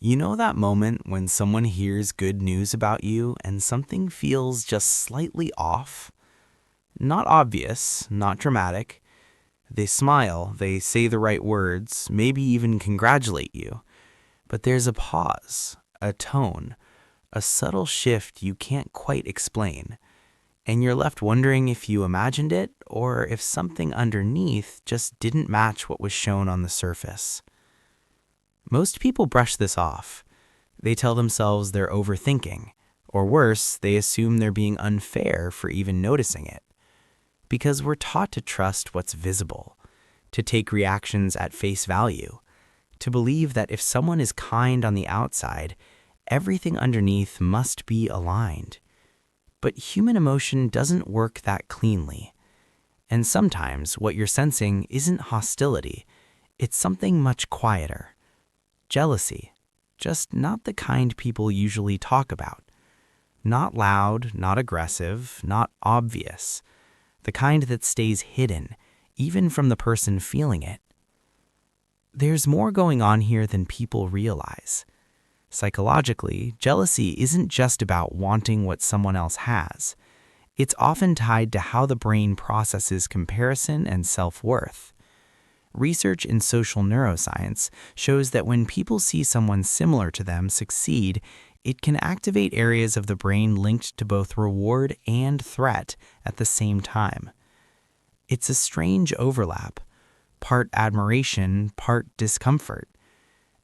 You know that moment when someone hears good news about you and something feels just slightly off? Not obvious, not dramatic. They smile, they say the right words, maybe even congratulate you. But there's a pause, a tone, a subtle shift you can't quite explain. And you're left wondering if you imagined it or if something underneath just didn't match what was shown on the surface. Most people brush this off. They tell themselves they're overthinking, or worse, they assume they're being unfair for even noticing it. Because we're taught to trust what's visible, to take reactions at face value, to believe that if someone is kind on the outside, everything underneath must be aligned. But human emotion doesn't work that cleanly. And sometimes what you're sensing isn't hostility, it's something much quieter. Jealousy, just not the kind people usually talk about. Not loud, not aggressive, not obvious. The kind that stays hidden, even from the person feeling it. There's more going on here than people realize. Psychologically, jealousy isn't just about wanting what someone else has. It's often tied to how the brain processes comparison and self-worth. Research in social neuroscience shows that when people see someone similar to them succeed, it can activate areas of the brain linked to both reward and threat at the same time. It's a strange overlap, part admiration, part discomfort.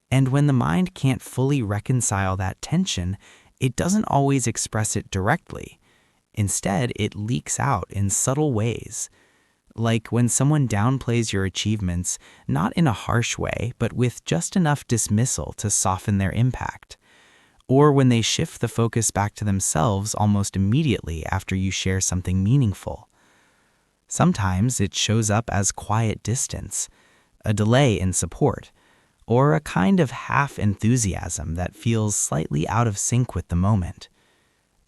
And when the mind can't fully reconcile that tension, it doesn't always express it directly. Instead, it leaks out in subtle ways. Like when someone downplays your achievements, not in a harsh way, but with just enough dismissal to soften their impact. Or when they shift the focus back to themselves almost immediately after you share something meaningful. Sometimes it shows up as quiet distance, a delay in support, or a kind of half-enthusiasm that feels slightly out of sync with the moment.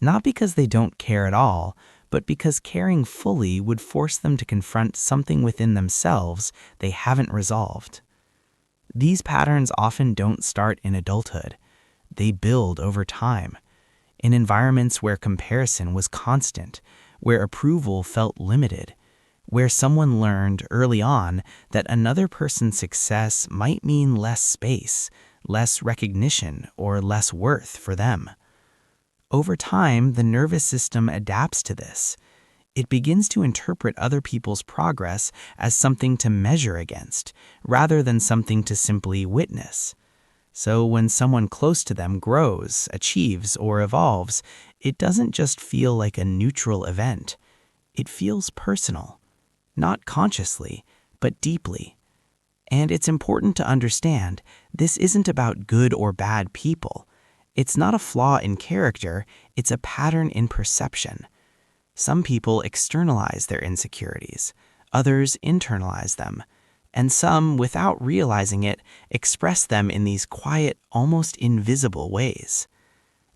Not because they don't care at all, but because caring fully would force them to confront something within themselves they haven't resolved. These patterns often don't start in adulthood. They build over time, in environments where comparison was constant, where approval felt limited, where someone learned early on that another person's success might mean less space, less recognition, or less worth for them. Over time, the nervous system adapts to this. It begins to interpret other people's progress as something to measure against, rather than something to simply witness. So when someone close to them grows, achieves, or evolves, it doesn't just feel like a neutral event. It feels personal, not consciously, but deeply. And it's important to understand this isn't about good or bad people. It's not a flaw in character, it's a pattern in perception. Some people externalize their insecurities, others internalize them, and some, without realizing it, express them in these quiet, almost invisible ways.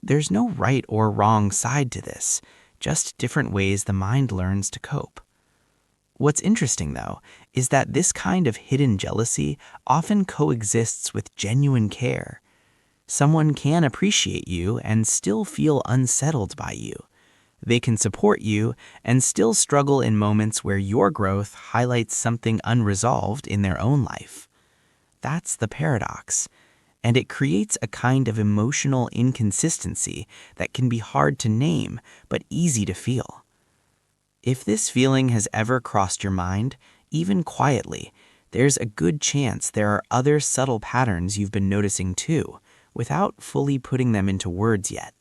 There's no right or wrong side to this, just different ways the mind learns to cope. What's interesting, though, is that this kind of hidden jealousy often coexists with genuine care. Someone can appreciate you and still feel unsettled by you. They can support you and still struggle in moments where your growth highlights something unresolved in their own life. That's the paradox, and it creates a kind of emotional inconsistency that can be hard to name but easy to feel. If this feeling has ever crossed your mind, even quietly, there's a good chance there are other subtle patterns you've been noticing too, without fully putting them into words yet.